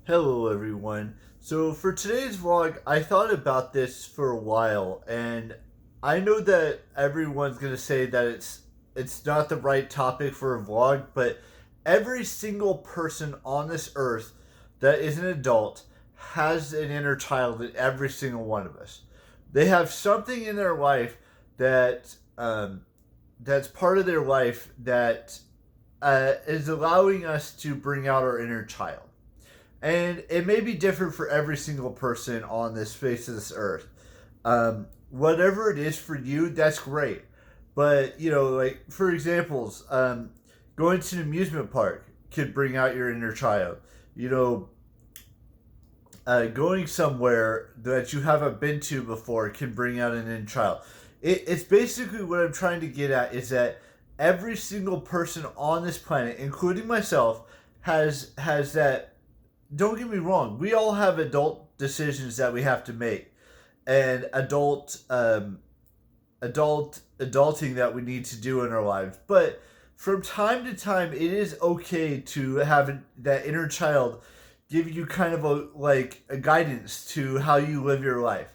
Hello, everyone. So, for today's vlog, I thought about this for a while, and I know that everyone's gonna say that it's not the right topic for a vlog, but every single person on this earth that is an adult has an inner child in every single one of us. They have something in their life that that's part of their life that is allowing us to bring out our inner child. And it may be different for every single person on this face of this earth. Whatever it is for you, that's great. But, like, for examples, going to an amusement park could bring out your inner child. You know, going somewhere that you haven't been to before can bring out an inner child. It's basically what I'm trying to get at is that every single person on this planet, including myself, has that. Don't get me wrong, we all have adult decisions that we have to make, and adulting that we need to do in our lives. But from time to time, it is okay to have that inner child give you kind of a guidance to how you live your life.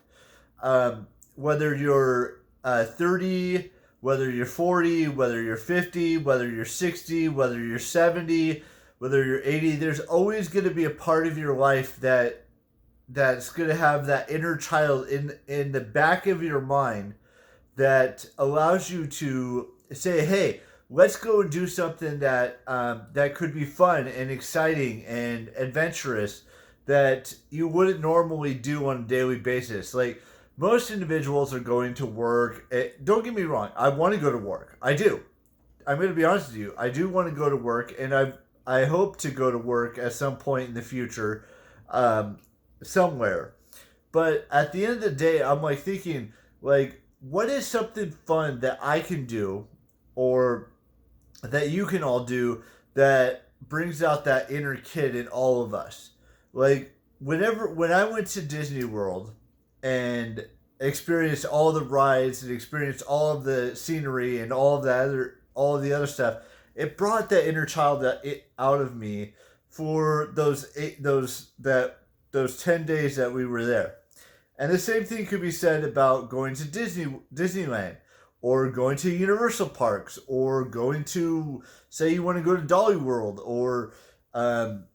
Whether you're 30, whether you're 40, whether you're 50, whether you're 60, whether you're 70, whether you're 80, there's always going to be a part of your life that's going to have that inner child in the back of your mind that allows you to say, "Hey, let's go and do something that could be fun and exciting and adventurous that you wouldn't normally do on a daily basis." Like most individuals are going to work. Don't get me wrong, I want to go to work. I do. I'm going to be honest with you. I do want to go to work, and I hope to go to work at some point in the future, um, somewhere. But at the end of the day, I'm like thinking, like, what is something fun that I can do, or that you can all do that brings out that inner kid in all of us? Like, when I went to Disney World and experienced all the rides and experienced all of the scenery and all of the other stuff, it brought that inner child out of me for those 10 days that we were there. And the same thing could be said about going to Disneyland, or going to Universal Parks, or going to, say you want to go to Dolly World, um,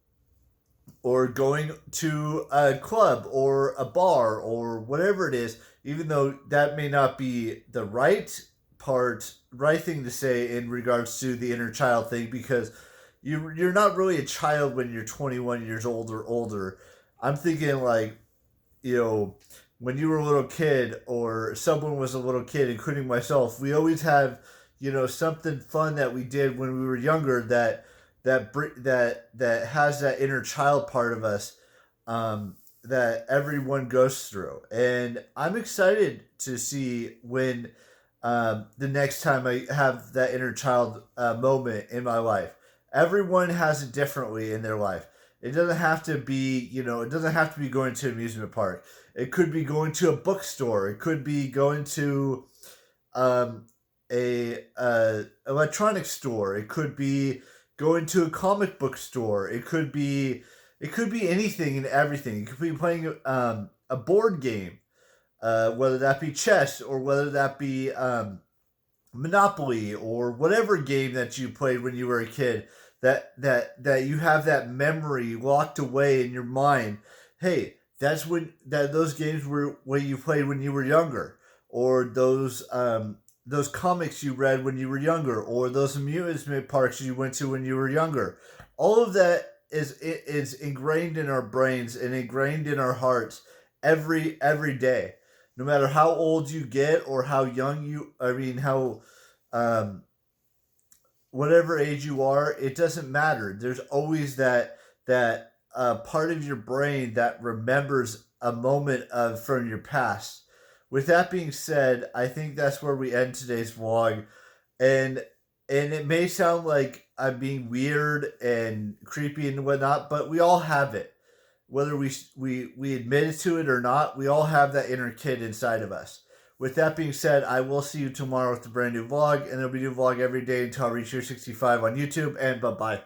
or going to a club or a bar or whatever it is, even though that may not be the right thing to say in regards to the inner child thing, because you're not really a child when you're 21 years old or older. I'm thinking like, you know, when you were a little kid or someone was a little kid, including myself, we always have, something fun that we did when we were younger that has that inner child part of us, that everyone goes through. And I'm excited to see when, the next time I have that inner child moment in my life. Everyone has it differently in their life. It doesn't have to be, it doesn't have to be going to an amusement park. It could be going to a bookstore. It could be going to um, a electronics store. It could be going to a comic book store. It could be anything and everything. It could be playing a board game, whether that be chess or whether that be Monopoly or whatever game that you played when you were a kid. That you have that memory locked away in your mind. Hey, that's when that those games were when you played when you were younger, or those comics you read when you were younger, or those amusement parks you went to when you were younger. All of that is ingrained in our brains and ingrained in our hearts every day, no matter how old you get or how young you. I mean, how um, whatever age you are, it doesn't matter. There's always that part of your brain that remembers a moment of from your past. With that being said, I think that's where we end today's vlog, and it may sound like I'm being weird and creepy and whatnot, but we all have it. Whether we admit to it or not, we all have that inner kid inside of us. With that being said, I will see you tomorrow with a brand new vlog, and there'll be a new vlog every day until I reach year 65 on YouTube, and bye bye.